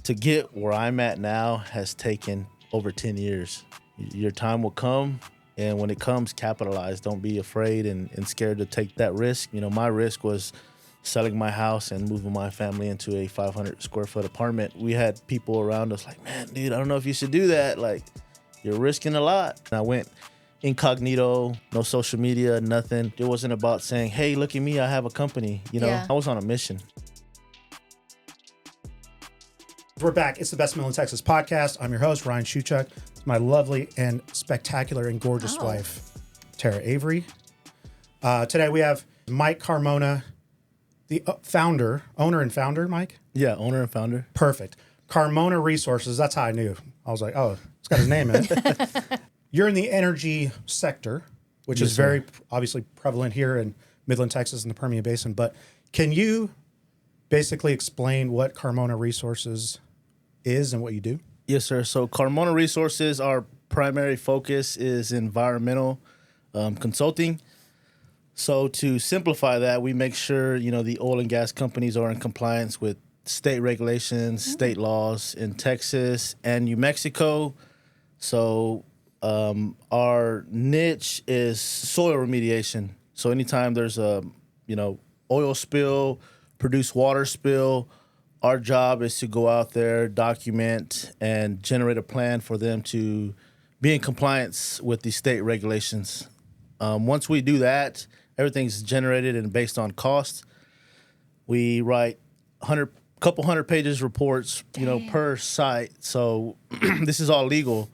to get where I'm at now has taken over 10 years. Your time will come, and when it comes, capitalize. Don't be afraid and scared to take that risk. You know, my risk was selling my house and moving my family into a 500 square foot apartment. We had people around us like, man, dude, I don't know if you should do that. Like, you're risking a lot. And I went incognito, no social media, nothing. It wasn't about saying, hey, look at me, I have a company. You know, I was on a mission. We're back. It's the Best Midland, Texas podcast. I'm your host, Ryan Shuchuk. My lovely and spectacular and gorgeous wife, Tara Avery. Today we have Mike Carmona, the owner and founder, Mike? Yeah, owner and founder. Perfect. Carmona Resources. That's how I knew. I was like, oh, it's got his name in it. You're in the energy sector, which is very obviously prevalent here in Midland, Texas, and the Permian Basin. But can you basically explain what Carmona Resources is and what you do? Yes, sir. So Carmona Resources, our primary focus is environmental consulting. So to simplify that, we make sure, you know, the oil and gas companies are in compliance with state regulations, state laws in Texas and New Mexico. So our niche is soil remediation. So anytime there's a, oil spill, produced water spill, our job is to go out there, document, and generate a plan for them to be in compliance with the state regulations. Once we do that, everything's generated and based on cost. We write couple hundred pages reports, per site. So this is all legal,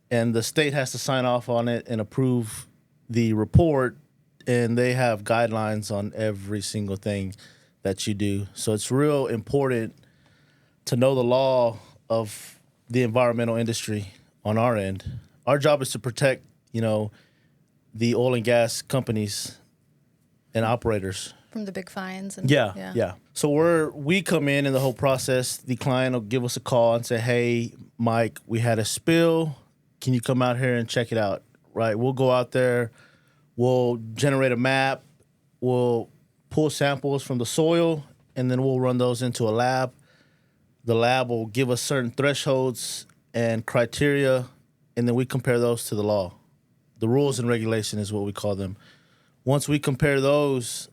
and the state has to sign off on it and approve the report, and they have guidelines on every single thing that you do. So it's real important to know the law of the environmental industry on our end. Our job is to protect, the oil and gas companies and operators. From the big fines. And, yeah. So we come in the whole process, the client will give us a call and say, hey, Mike, we had a spill. Can you come out here and check it out? Right? We'll go out there. We'll generate a map. We'll pull samples from the soil, and then we'll run those into a lab. The lab will give us certain thresholds and criteria, and then we compare those to the law. The rules and regulation is what we call them. Once we compare those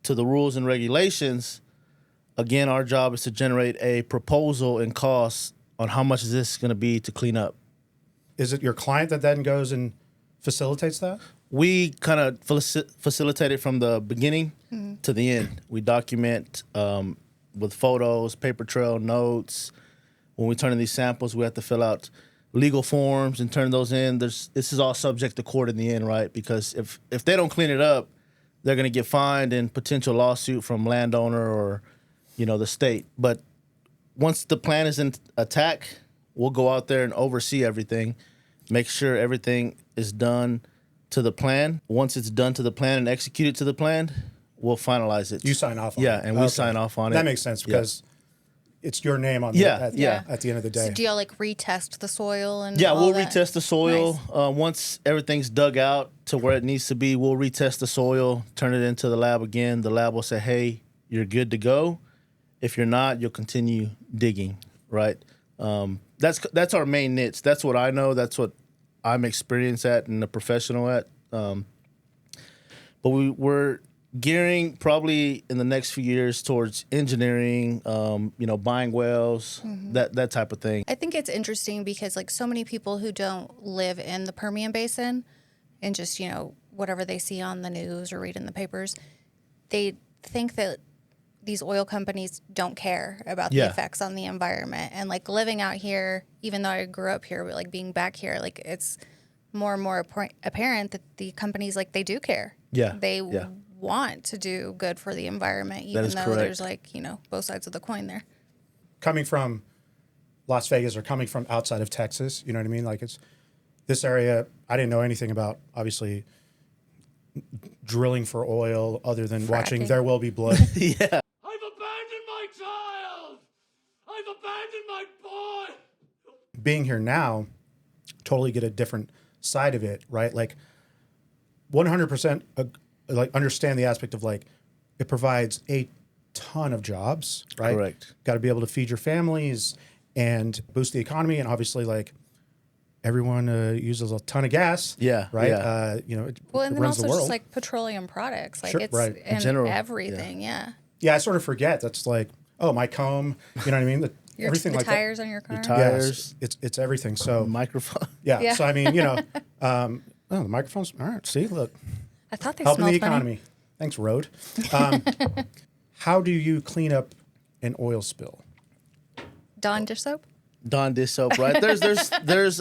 to the rules and regulations, again, our job is to generate a proposal and cost on how much is this going to be to clean up. Is it your client that then goes and facilitates that? We kind of facilitate it from the beginning to the end. We document with photos, paper trail, notes. When we turn in these samples, we have to fill out legal forms and turn those in. This is all subject to court in the end, right? Because if they don't clean it up, they're going to get fined and potential lawsuit from landowner or, the state. But once the plan is in attack, we'll go out there and oversee everything, make sure everything is done to the plan. Once it's done to the plan and executed to the plan, we'll finalize it. You sign off on it. Yeah, and we sign off on it. That makes sense because it's your name on at the end of the day. So do y'all retest the soil and we'll that? retest the soil. Nice. Once everything's dug out to where it needs to be, we'll retest the soil, turn it into the lab again. The lab will say, hey, you're good to go. If you're not, you'll continue digging, right? That's our main niche. That's what I know. That's what I'm experienced at and a professional at. But we're gearing probably in the next few years towards engineering, buying wells, that type of thing. I think it's interesting because so many people who don't live in the Permian Basin and just, whatever they see on the news or read in the papers, they think that these oil companies don't care about the effects on the environment. And living out here, even though I grew up here, but being back here, it's more and more apparent that the companies, they do care. Yeah. They want to do good for the environment, even though correct. There's both sides of the coin there. Coming from Las Vegas or coming from outside of Texas, you know what I mean? It's this area, I didn't know anything about, obviously, drilling for oil other than watching There Will Be Blood. Yeah. I've abandoned my child! I've abandoned my boy! Being here now, totally get a different side of it, right? 100% understand the aspect of it provides a ton of jobs, right? Correct. Got to be able to feed your families and boost the economy. And obviously, like, everyone uses a ton of gas. Yeah, Right. yeah. It Well, and then runs also the world. just like petroleum products, like Sure, it's right. in general, everything. Yeah. Yeah, I sort of forget. That's like, oh, my comb. You know what I mean? Everything The like tires on your car. that. Tires, Yes, it's everything. So microphone. yeah. Yeah. So I mean, oh, the microphone's all right. See, look, I thought they helping smelled the funny. economy. Thanks, Road. How do you clean up an oil spill? Dawn dish soap. Dawn dish soap, right? There's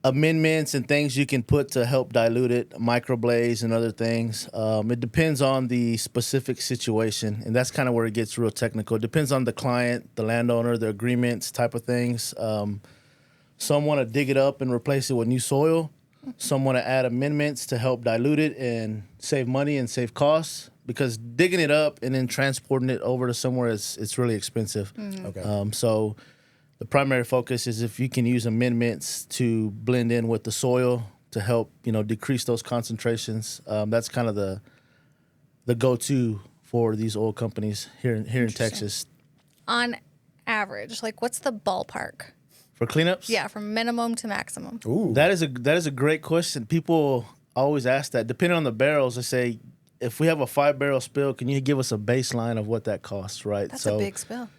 amendments and things you can put to help dilute it, microblaze and other things. It depends on the specific situation, and that's kind of where it gets real technical. It depends on the client, the landowner, the agreements, type of things. Some want to dig it up and replace it with new soil. Some want to add amendments to help dilute it and save money and save costs, because digging it up and then transporting it over to somewhere it's really expensive. Okay. So the primary focus is if you can use amendments to blend in with the soil to help, decrease those concentrations. That's kind of the go-to for these oil companies here in Texas. On average, like what's the ballpark? For cleanups? Yeah, from minimum to maximum. Ooh. That is a great question. People always ask that. Depending on the barrels, they say, if we have a 5-barrel spill, can you give us a baseline of what that costs, right? That's a big spill.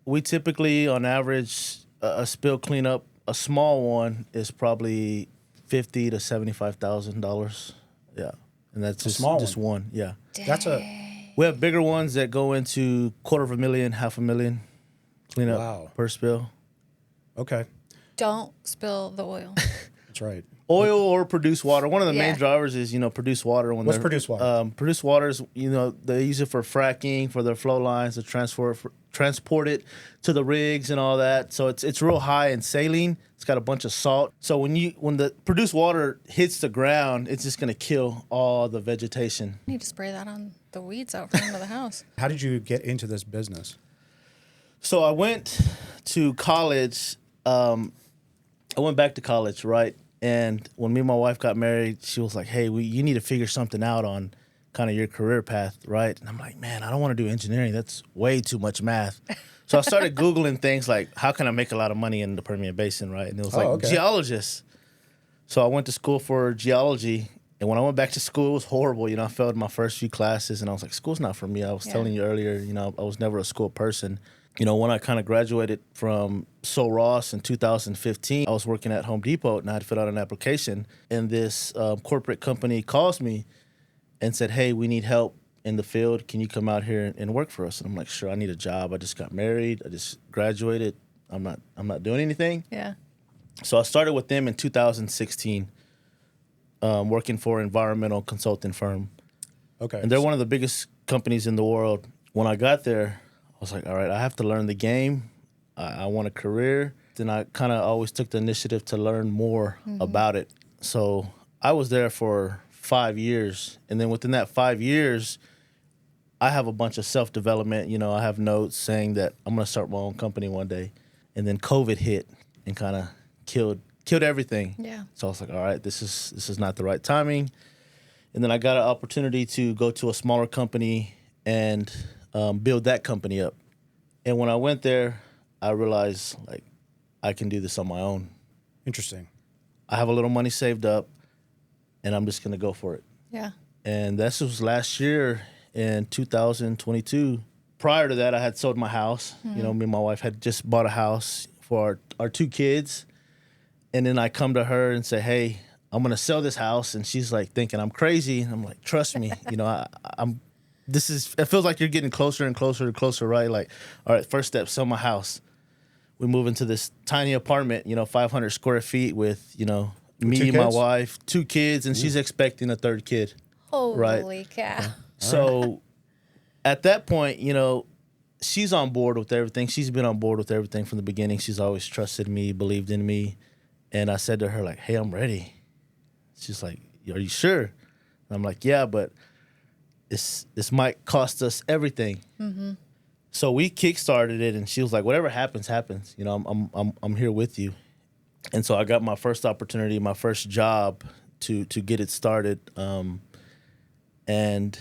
We typically, on average, a spill cleanup, a small one, is probably $50,000 to $75,000. Yeah, and that's just small just one. Yeah, That's we have bigger ones that go into $250,000, $500,000 cleanup Wow. per spill. okay. Don't spill the oil. That's right. Oil or produced water. One of the main Yeah. drivers is, produced water. What's produced water? Produced water is, they use it for fracking, for their flow lines, to transport it to the rigs and all that. So it's real high in saline. It's got a bunch of salt. So when the produced water hits the ground, it's just going to kill all the vegetation. I need to spray that on the weeds out front of the house. How did you get into this business? So I went to college. I went back to college, right? And when me and my wife got married, she was like, hey, you need to figure something out on kind of your career path, right? And I'm like, man, I don't want to do engineering. That's way too much math. So I started Googling things like, how can I make a lot of money in the Permian Basin, right? And it was okay. geologist. So I went to school for geology. And when I went back to school, it was horrible. I failed my first few classes. And I was like, school's not for me. I was telling you earlier, I was never a school person. When I kind of graduated from So Ross in 2015, I was working at Home Depot, and I had to fill out an application. And this corporate company calls me and said, hey, we need help in the field. Can you come out here and work for us? And I'm like, sure, I need a job. I just got married. I just graduated. I'm not doing anything. Yeah. So I started with them in 2016, working for an environmental consulting firm. Okay. And they're one of the biggest companies in the world. When I got there, I was like, all right, I have to learn the game. I want a career. Then I kind of always took the initiative to learn more about it. So I was there for 5 years. And then within that 5 years, I have a bunch of self-development. I have notes saying that I'm going to start my own company one day. And then COVID hit and kind of killed everything. Yeah. So I was like, all right, this is not the right timing. And then I got an opportunity to go to a smaller company and build that company up. And when I went there, I realized, like, I can do this on my own. Interesting. I have a little money saved up, and I'm just going to go for it. Yeah. And this was last year in 2022. Prior to that, I had sold my house. Me and my wife had just bought a house for our 2 kids. And then I come to her and say, hey, I'm going to sell this house. And she's like thinking I'm crazy. And I'm like, trust me, it feels like you're getting closer and closer and closer, right? Like, all right, first step, sell my house. We move into this tiny apartment, 500 square feet with, me, my wife, 2 kids, and she's expecting a 3rd kid. Holy cow. So at that point, she's on board with everything. She's been on board with everything from the beginning. She's always trusted me, believed in me. And I said to her, like, hey, I'm ready. She's like, are you sure? And I'm like, yeah, but this might cost us everything. Mm-hmm. So we kickstarted it, and she was like, whatever happens, happens. I'm here with you. And so I got my first opportunity, my first job to get it started. And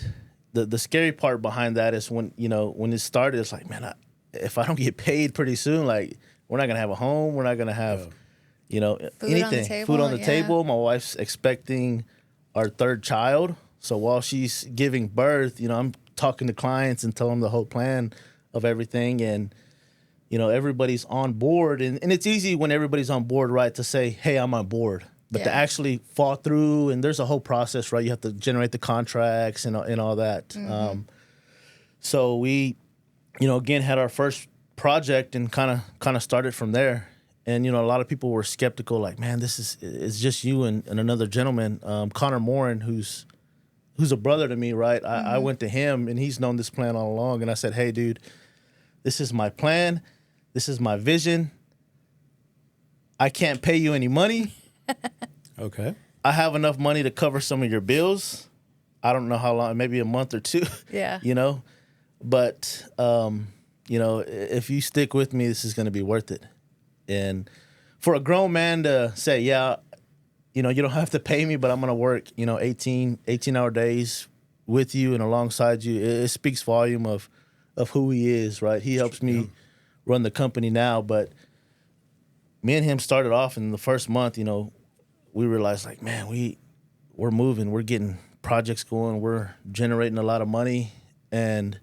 the scary part behind that is when, when it started, it's like, man, if I don't get paid pretty soon, like, we're not going to have a home. We're not going to have, anything. Food on the table. My wife's expecting our third child. So while she's giving birth, I'm talking to clients and telling them the whole plan of everything. And, everybody's on board. And it's easy when everybody's on board, right, to say, hey, I'm on board. But to actually fall through, and there's a whole process, right? You have to generate the contracts and all that. So we, again, had our first project and kind of started from there. And, a lot of people were skeptical, like, man, it's just you and another gentleman, Connor Morin, who's a brother to me, right? I went to him, and he's known this plan all along. And I said, hey, dude, this is my plan. This is my vision. I can't pay you any money. Okay. I have enough money to cover some of your bills. I don't know how long, maybe a month or two. Yeah. But, if you stick with me, this is going to be worth it. And for a grown man to say, yeah, you don't have to pay me, but I'm going to work, 18-hour days with you and alongside you, it speaks volume of who he is, right? He helps me run the company now, but me and him started off in the first month, we realized, like, man, we're moving, we're getting projects going, we're generating a lot of money, and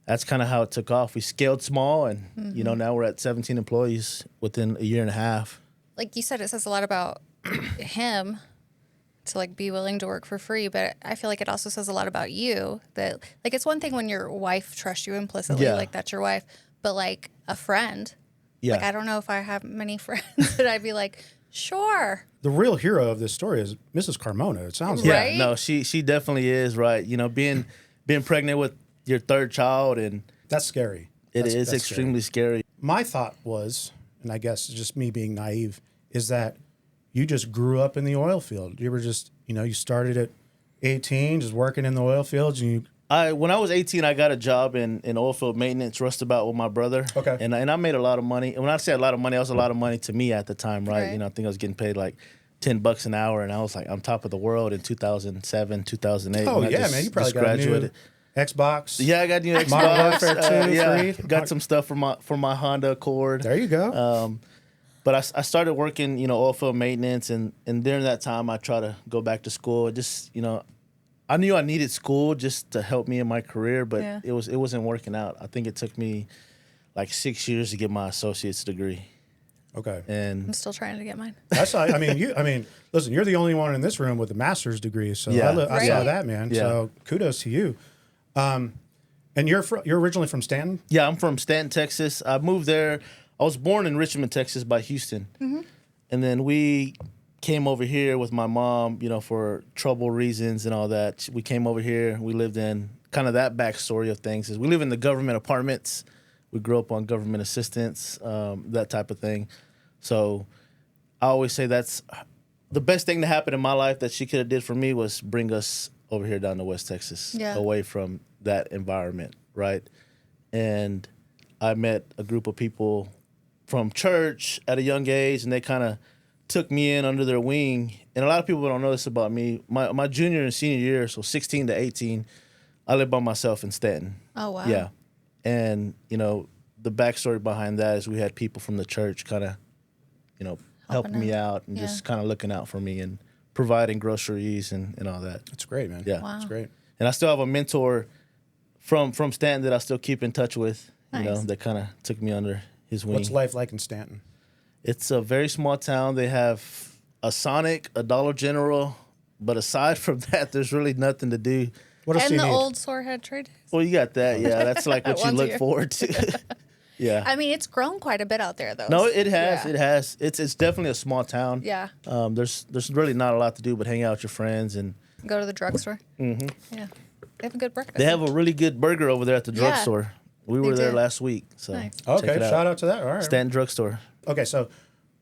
that's kind of how it took off. We scaled small, and now we're at 17 employees within a year and a half. Like you said, it says a lot about him to like be willing to work for free, but I feel like it also says a lot about you. That like it's one thing when your wife trusts you implicitly, like that's your wife, but like a friend. Yeah. Like I don't know if I have many friends that I'd be like, sure. The real hero of this story is Mrs. Carmona. It sounds like. Right? Yeah, no, she definitely is, right. Being pregnant with your third child, and That's scary. It is extremely scary. My thought was, and I guess just me being naive, is that you just grew up in the oil field. You were just, you started at 18, just working in the oil fields, and When I was 18, I got a job in oil field maintenance, rustabout with my brother. Okay. And I made a lot of money. And when I say a lot of money, that was a lot of money to me at the time, right? Right. I think I was getting paid like $10 an hour, and I was like on top of the world in 2007, 2008. oh when I yeah, just- man, you probably just got a new Xbox. Yeah, I got a new Xbox. Modern Warfare 2, 3. Got some stuff for my Honda Accord. There you go. But I started working, oil field maintenance, and during that time, I tried to go back to school. Just, I knew I needed school just to help me in my career, but it wasn't working out. I think it took me like 6 years to get my associate's degree. Okay. And I'm still trying to get mine. That's listen, you're the only one in this room with a master's degree, so Yeah. I saw Right. that, man. Yeah. So kudos to you. And you're originally from Stanton? yeah, I'm from Stanton, Texas. I moved there. I was born in Richmond, Texas by Houston. And then we came over here with my mom, for trouble reasons and all that. We came over here. We lived in kind of that backstory of things. Is we live in the government apartments. We grew up on government assistance, that type of thing. So I always say that's the best thing to happen in my life that she could have did for me was bring us over here down to West Texas, away from that environment, right? And I met a group of people from church at a young age, and they kind of took me in under their wing. And a lot of people don't know this about me. My junior and senior year, so 16 to 18, I lived by myself in Stanton. Oh, wow. Yeah. And, the backstory behind that is we had people from the church kind of, helping me out and just kind of looking out for me and providing groceries and all that. That's great, man. Yeah. Wow. That's great. And I still have a mentor from Stanton that I still keep in touch with, Nice. that kind of took me under his wing. What's life like in Stanton? It's a very small town. They have a Sonic, a Dollar General, but aside from that, there's really nothing to do. What else do And you the need? old Sorehead trade. Well, you got that. Yeah, that's like what you Once a look year. forward to. Yeah. I mean, it's grown quite a bit out there, though. No, it has. Yeah. It has. It's definitely a small town. Yeah. There's really not a lot to do but hang out with your friends, and Go to the drugstore. Mm-hmm. Yeah. They have a good breakfast. they have a really good burger over there at the Yeah. drugstore. We were They there do. last week, so Nice. check Okay, it out. shout out to that. All right. Stanton Drugstore. Okay, so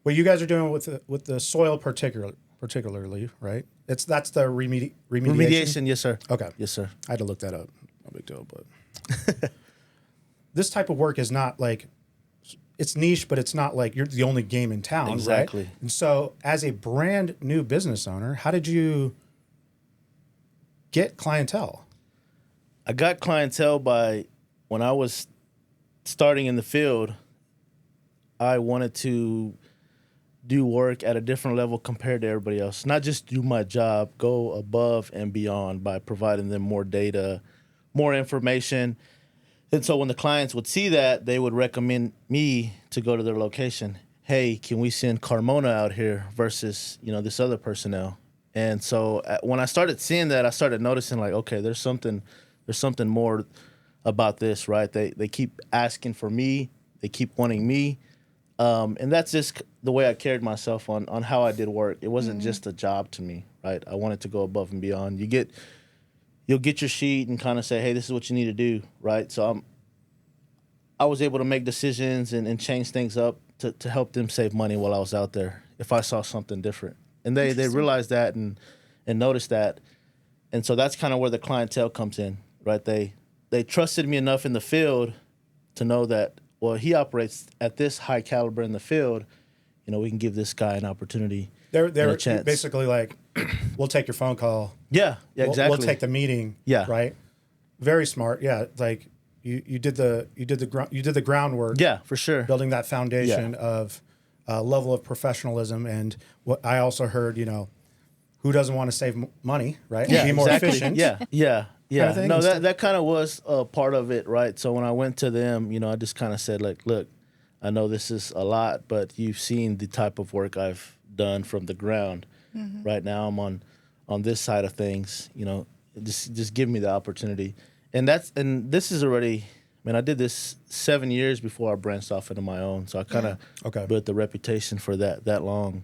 what you guys are doing with the soil particularly, right? That's the remediation. Remediation, yes, sir. Okay. Yes, sir. I had to look that up. No big deal, but this type of work is not like it's niche, but it's not like you're the only game in town, Exactly. right? And so, as a brand new business owner, how did you get clientele? I got clientele by when I was starting in the field. I wanted to do work at a different level compared to everybody else. Not just do my job, go above and beyond by providing them more data, more information. And so when the clients would see that, they would recommend me to go to their location. Hey, can we send Carmona out here versus, this other personnel? And so when I started seeing that, I started noticing like, okay, there's something more about this, right? They keep asking for me. They keep wanting me. And that's just the way I carried myself on how I did work. It wasn't just a job to me, right? I wanted to go above and beyond. You'll get your sheet and kind of say, hey, this is what you need to do, right? So I was able to make decisions and change things up to help them save money while I was out there if I saw something different. And they realized that and noticed that. And so that's kind of where the clientele comes in, right? They trusted me enough in the field to know that, well, he operates at this high caliber in the field. We can give this guy an opportunity. They're a chance. basically like, we'll take your phone call. Yeah, exactly. We'll take the meeting. Yeah. Right. Very smart. Yeah. Like you did the groundwork. Yeah, for sure. Building that foundation of level of professionalism. And what I also heard, who doesn't want to save money, right? Yeah, be more exactly. efficient. Yeah. Kind of thing? No, that kind of was a part of it, right? So when I went to them, I just kind of said, like, look, I know this is a lot, but you've seen the type of work I've done from the ground. Right now I'm on this side of things, just give me the opportunity. And this is already, I did this 7 years before I branched off into my own. So I kind of built the reputation for that long.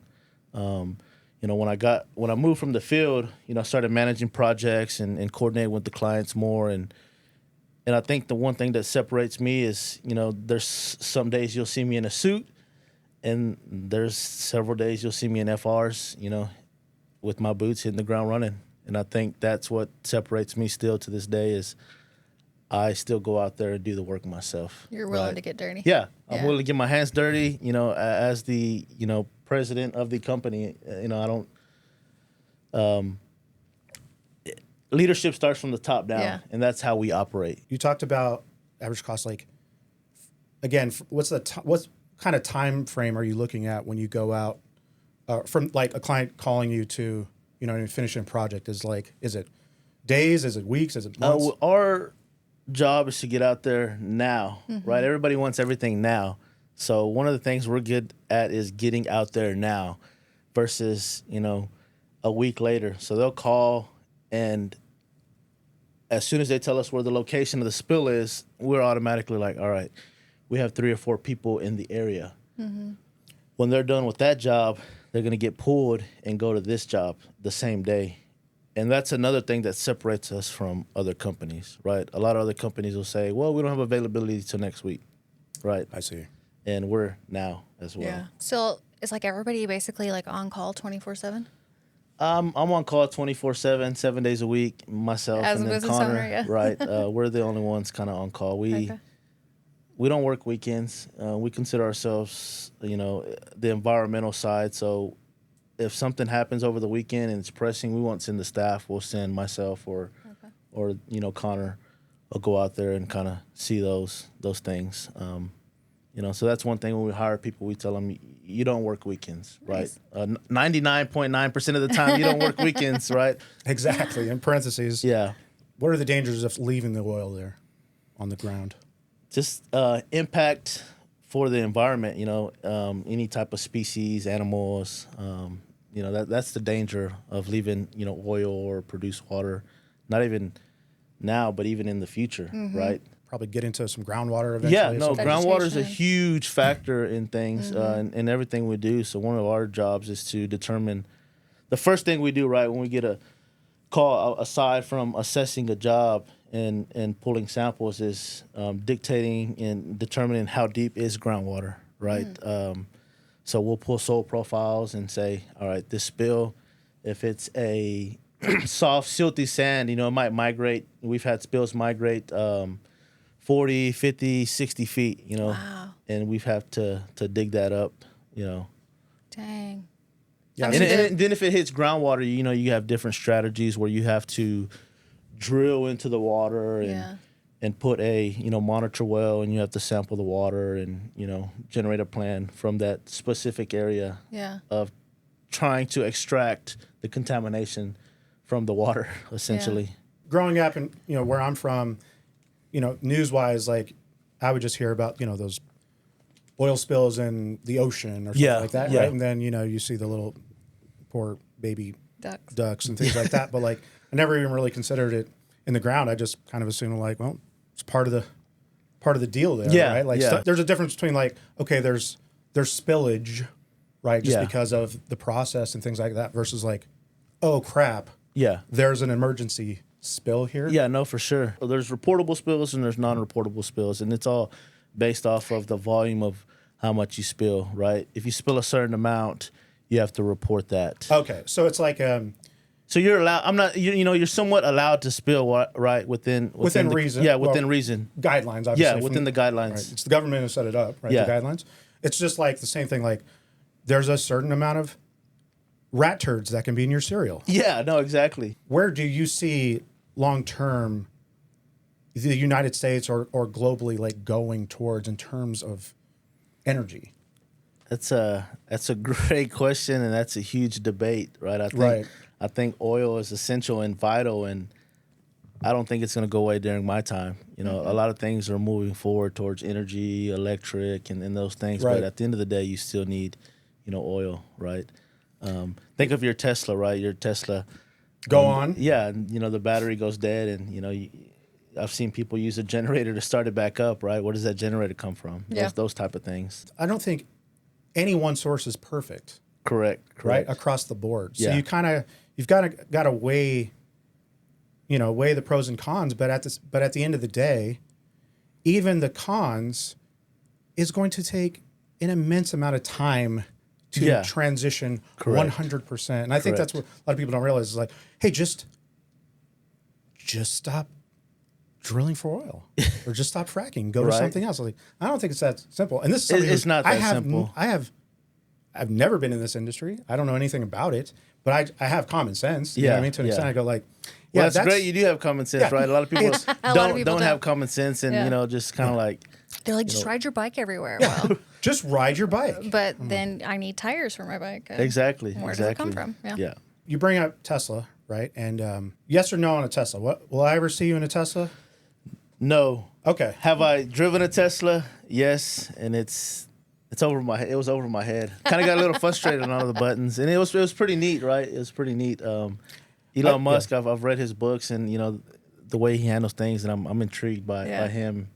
When I moved from the field, I started managing projects and coordinating with the clients more. And I think the one thing that separates me is, there's some days you'll see me in a suit, and there's several days you'll see me in FRs, with my boots hitting the ground running. And I think that's what separates me still to this day is I still go out there and do the work myself. You're willing to get dirty. Yeah, I'm willing to get my hands dirty, as the, president of the company. I don't leadership starts from the top down, and that's how we operate. You talked about average cost. Like, again, what kind of time frame are you looking at when you go out from like a client calling you to finishing a project? Is it days? Is it weeks? Is it months? Our job is to get out there now, right? Everybody wants everything now. So one of the things we're good at is getting out there now versus a week later. So they'll call, and as soon as they tell us where the location of the spill is, we're automatically like, all right, we have 3 or 4 people in the area. When they're done with that job, they're going to get pulled and go to this job the same day. And that's another thing that separates us from other companies, right? A lot of other companies will say, well, we don't have availability till next week, right? I see. And we're now as well. Yeah. So it's like everybody basically like on call 24/7? I'm on call 24/7, 7 days a week, myself As and a then business Connor, owner, yeah. right? We're the only ones kind of on call. We don't work weekends. We consider ourselves, the environmental side. So if something happens over the weekend and it's pressing, we won't send the staff. We'll send myself or Connor will go out there and kind of see those things. So that's one thing when we hire people, we tell them, you don't work weekends, right? 99.9% of the time, you don't work weekends, right? Exactly. In parentheses. Yeah. What are the dangers of leaving the oil there on the ground? Just impact for the environment, any type of species, animals, that's the danger of leaving, oil or produced water, not even now, but even in the future, right? Probably get into some groundwater eventually. Yeah, no, Some- groundwater is a huge factor in things, in everything we do. So one of our jobs is to determine, the first thing we do, right, when we get a call, aside from assessing a job and pulling samples, is dictating and determining how deep is groundwater, right? So we'll pull soil profiles and say, all right, this spill, if it's a soft, silty sand, it might migrate. We've had spills migrate 40, 50, 60 feet, Wow. and we've had to dig that up, Dang. Yeah, And then if it hits groundwater, you have different strategies where you have to drill into the water and Yeah. and put a monitor well, and you have to sample the water and generate a plan from that specific area Yeah. of trying to extract the contamination from the water, essentially. Growing up and where I'm from, news wise, like I would just hear about those oil spills in the ocean or something like that, Yeah. right? And then you see the little poor baby Ducks. ducks and things like that. But like I never even really considered it in the ground. I just kind of assumed like, well, it's part of the deal there, Yeah, right? Like yeah. there's a difference between like, okay, there's spillage, right? Just Yeah. because of the process and things like that versus like, oh crap, Yeah. there's an emergency spill here. Yeah, no, for sure. There's reportable spills and there's non-reportable spills, and it's all based off of the volume of how much you spill, right? If you spill a certain amount, you have to report that. Okay, so it's like So you're allowed. I'm not. You're somewhat allowed to spill, right? Within the, reason. Yeah, Well, within reason. guidelines, obviously. Yeah, within the guidelines. Right. It's the government who set it up, right? Yeah. The guidelines. It's just like the same thing. Like, there's a certain amount of rat turds that can be in your cereal. Yeah, no, exactly. Where do you see long term the United States or globally like going towards in terms of energy? That's a great question, and that's a huge debate, right? Right. I think oil is essential and vital, and I don't think it's going to go away during my time. A lot of things are moving forward towards energy, electric, and those things. Right. But at the end of the day, you still need, oil, right? Think of your Tesla, right? Your Tesla. Go on. Yeah, and, the battery goes dead, and I've seen people use a generator to start it back up, right? Where does that generator come from? Yeah. Those type of things. I don't think any one source is perfect. Correct. Right, across the board. So Yeah. you've got to weigh the pros and cons. But at the end of the day, even the cons is going to take an immense amount of time to Yeah. transition Correct. 100%. And I think that's what a lot of people don't realize is like, hey, just stop drilling for oil or just stop fracking, go to Right. something else. Like, I don't think it's that simple. And this is something It's not that simple. I've never been in this industry. I don't know anything about it, but I have common sense. You know what I mean? To an extent, I go like, Well, that's great. You do have common sense, Yeah. right? A lot of people A lot of people don't have common sense, and Yeah. just kind of like They're like, just ride your bike everywhere. Well, just ride your bike. but then I need tires for my bike. exactly. Where exactly. does it come from? Yeah. You bring up Tesla, right? And yes or no on a Tesla? What will I ever see you in a Tesla? No. Okay. Have I driven a Tesla? Yes, and it's over my head. It was over my head. Kind of got a little frustrated on all the buttons, and it was pretty neat, right? It was pretty neat. Elon Musk, I've read his books, and the way he handles things, and I'm intrigued by him.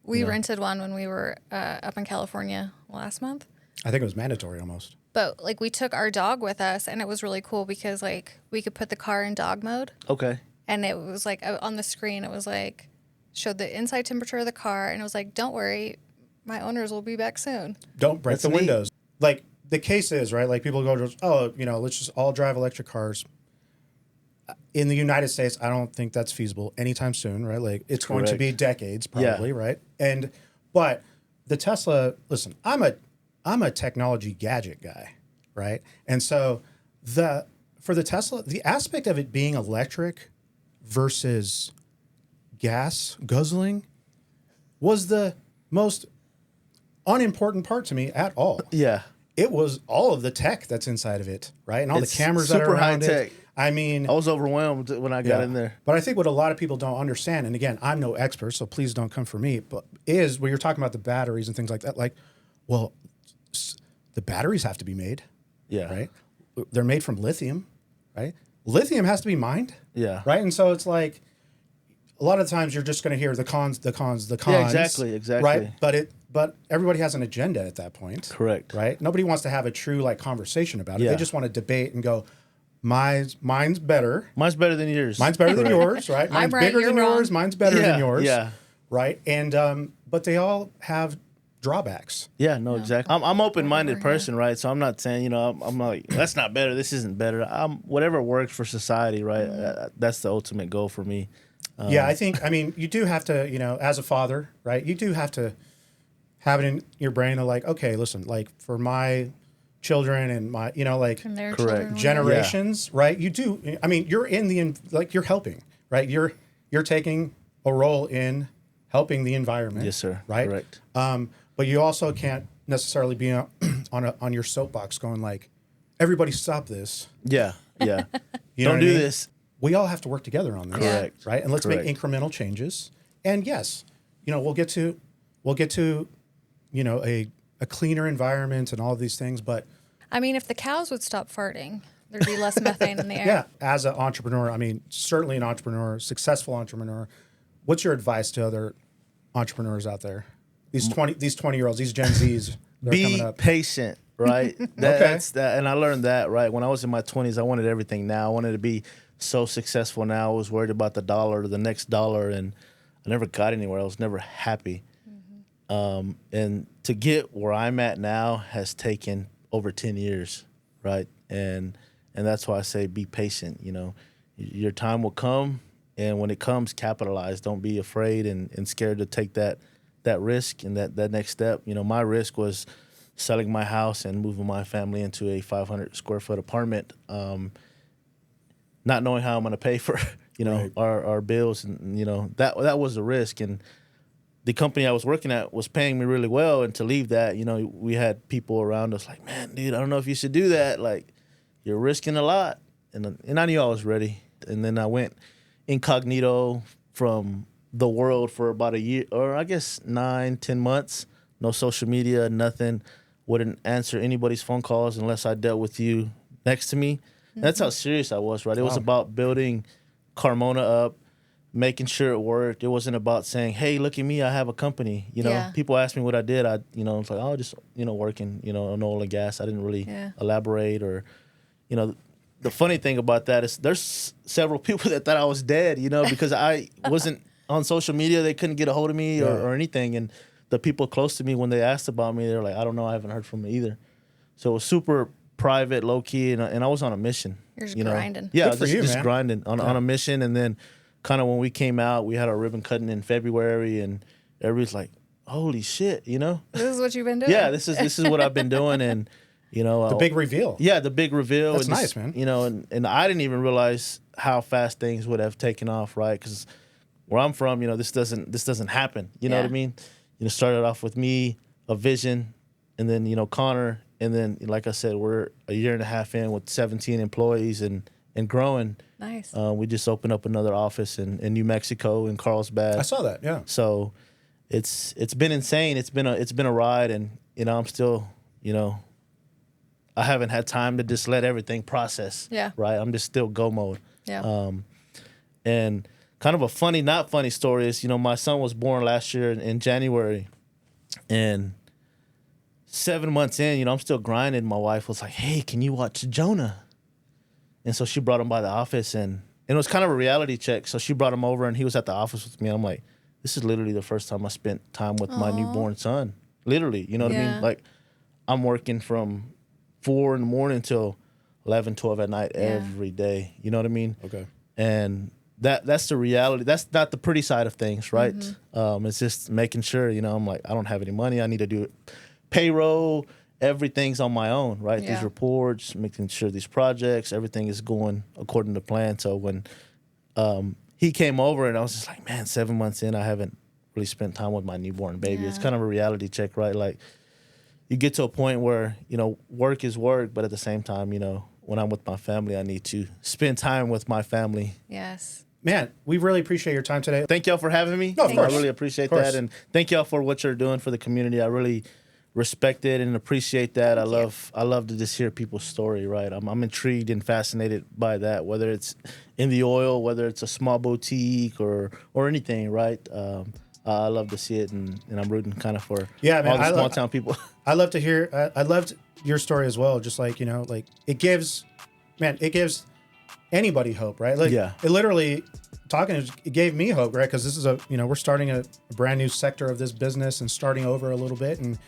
We rented one when we were up in California last month. I think it was mandatory almost. But like we took our dog with us, and it was really cool because like we could put the car in dog mode, Okay. and it was like on the screen it was like showed the inside temperature of the car, and it was like, don't worry, my owners will be back soon. Don't break That's the neat. windows. Like the case is, right? Like people go to, let's just all drive electric cars. In the United States, I don't think that's feasible anytime soon, right? Like it's going to Correct. be decades probably, right? But the Tesla, listen, I'm a technology gadget guy, right? And so for the Tesla, the aspect of it being electric versus gas guzzling was the most unimportant part to me at all. Yeah. It was all of the tech that's inside of it, right? And all It's the cameras that are super around high-tech. it. I mean, I was overwhelmed when I got in there. but I think what a lot of people don't understand, and again, I'm no expert, so please don't come for me, but is when you're talking about the batteries and things like that, like, well, the batteries have to be made, Yeah. right? They're made from lithium, right? Lithium has to be mined, Yeah. right? And so it's like, a lot of times you're just going to hear the cons. Yeah, exactly. Right? But everybody has an agenda at that point. Correct. Right? Nobody wants to have a true like conversation about it. Yeah. They just want to debate and go, mine's better. Mine's better than yours. Mine's better than yours, right? Mine's right, bigger you're than wrong. yours. Mine's better Yeah, than yours. yeah. Right? And but they all have drawbacks. Yeah, no, exactly. I'm open-minded Whatever, yeah. person, right? So I'm not saying, I'm like, that's not better. This isn't better. Whatever works for society, right? That's the ultimate goal for me. Yeah, I mean, you do have to, as a father, right? You do have to have it in your brain of like, okay, listen, like for my children and my, like And their Correct. children will- generations, right? You do. I mean, you're in you're helping. right? You're taking a role in helping the environment. Yes, sir. Right. Correct. But you also can't necessarily be on your soapbox going like, everybody stop this. Yeah. Yeah. You know Don't what do I mean? this. We all have to work together on this. Correct. Right. And let's Correct. make incremental changes. And yes, we'll get to, a cleaner environment and all of these things. But I mean, if the cows would stop farting, there'd be less methane in the air. yeah, as an entrepreneur, I mean, certainly an entrepreneur, successful entrepreneur, what's your advice to other entrepreneurs out there? These 20-year-olds, these Gen Zs, they're coming Be up. patient, right? That's that, and I learned that right when I was in my 20s. I wanted everything now. I wanted to be so successful now. I was worried about the dollar, the next dollar, and I never got anywhere. I was never happy. And to get where I'm at now has taken over 10 years, right? And that's why I say be patient. Your time will come, and when it comes, capitalize. Don't be afraid and scared to take that risk and that next step. My risk was selling my house and moving my family into a 500 square foot apartment, not knowing how I'm going to pay for Right. our bills, and that was a risk. And the company I was working at was paying me really well, and to leave that, we had people around us like, man, dude, I don't know if you should do that. Like, you're risking a lot, and I knew I was ready. And then I went incognito from the world for about a year, or I guess 9-10 months. No social media, nothing. Wouldn't answer anybody's phone calls unless I dealt with you next to me. That's how serious I was, right? It was about building Carmona up, making sure it worked. It wasn't about saying, hey, look at me, I have a company. Yeah. People ask me what I did. It's like, oh, just, working, on oil and gas. I didn't really elaborate or, the funny thing about that is there's several people that thought I was dead, because I wasn't on social media. They couldn't get a hold of me or anything. And the people close to me, when they asked about me, they're like, I don't know, I haven't heard from them either. So it was super private, low key, and I was on a mission. You're just grinding. Yeah, Good for you, just man. grinding on a mission. And then kind of when we came out, we had our ribbon cutting in February, and everybody's like, holy shit, This is what you've been doing. Yeah, this is what I've been doing. And, The big reveal. Yeah, the big reveal. That's and nice, man. And I didn't even realize how fast things would have taken off, right? Because where I'm from, this doesn't happen. You know what I mean? It started off with me, a vision, and then, Connor. And then, like I said, we're a year and a half in with 17 employees and growing. Nice. We just opened up another office in New Mexico, in Carlsbad. I saw that, yeah. So it's been insane. It's been a ride, and I'm still, I haven't had time to just let everything process. Yeah. Right. I'm just still go mode. Yeah. And kind of a funny, not funny story is, my son was born last year in January, and 7 months in, I'm still grinding. My wife was like, hey, can you watch Jonah? And so she brought him by the office, and it was kind of a reality check. So she brought him over, and he was at the office with me. And I'm like, this is literally the first time I spent time with my newborn son. Literally, you know what I mean? Like, I'm working from 4 in the morning till 11, 12 at night every day. You know what I mean? Okay. And that's the reality. That's not the pretty side of things, right? It's just making sure, I'm like, I don't have any money. I need to do it. Payroll, everything's on my own, right? Yeah. These reports, making sure these projects, everything is going according to plan. So when he came over, and I was just like, man, 7 months in, I haven't really spent time with my newborn baby. It's kind of a reality check, right? Like, you get to a point where, work is work, but at the same time, when I'm with my family, I need to spend time with my family. Yes. Man, we really appreciate your time today. Thank y'all for having me. No, of course. I really appreciate Of course. that. And thank y'all for what you're doing for the community. I really respect it and appreciate that. I love to just hear people's story, right? I'm intrigued and fascinated by that, whether it's in the oil, whether it's a small boutique or anything, right? I love to see it, and I'm rooting kind of for Yeah, man, all the I small love- town people. I love to hear. I loved your story as well. Just like like it gives anybody hope, right? Like, Yeah. It literally it gave me hope, right? Because this is we're starting a brand new sector of this business and starting over a little bit, and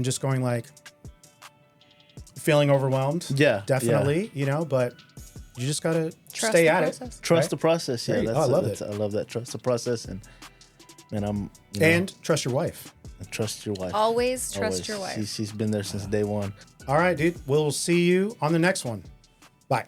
just going like feeling overwhelmed. Yeah, definitely. But you just gotta Trust stay the at process. it. Trust right? the process. Yeah, There you go. that's I love it. I love that. Trust the process, and I'm And trust your wife. trust your wife. Always trust Always. your wife. She's been there since day one. All right, dude. We'll see you on the next one. Bye.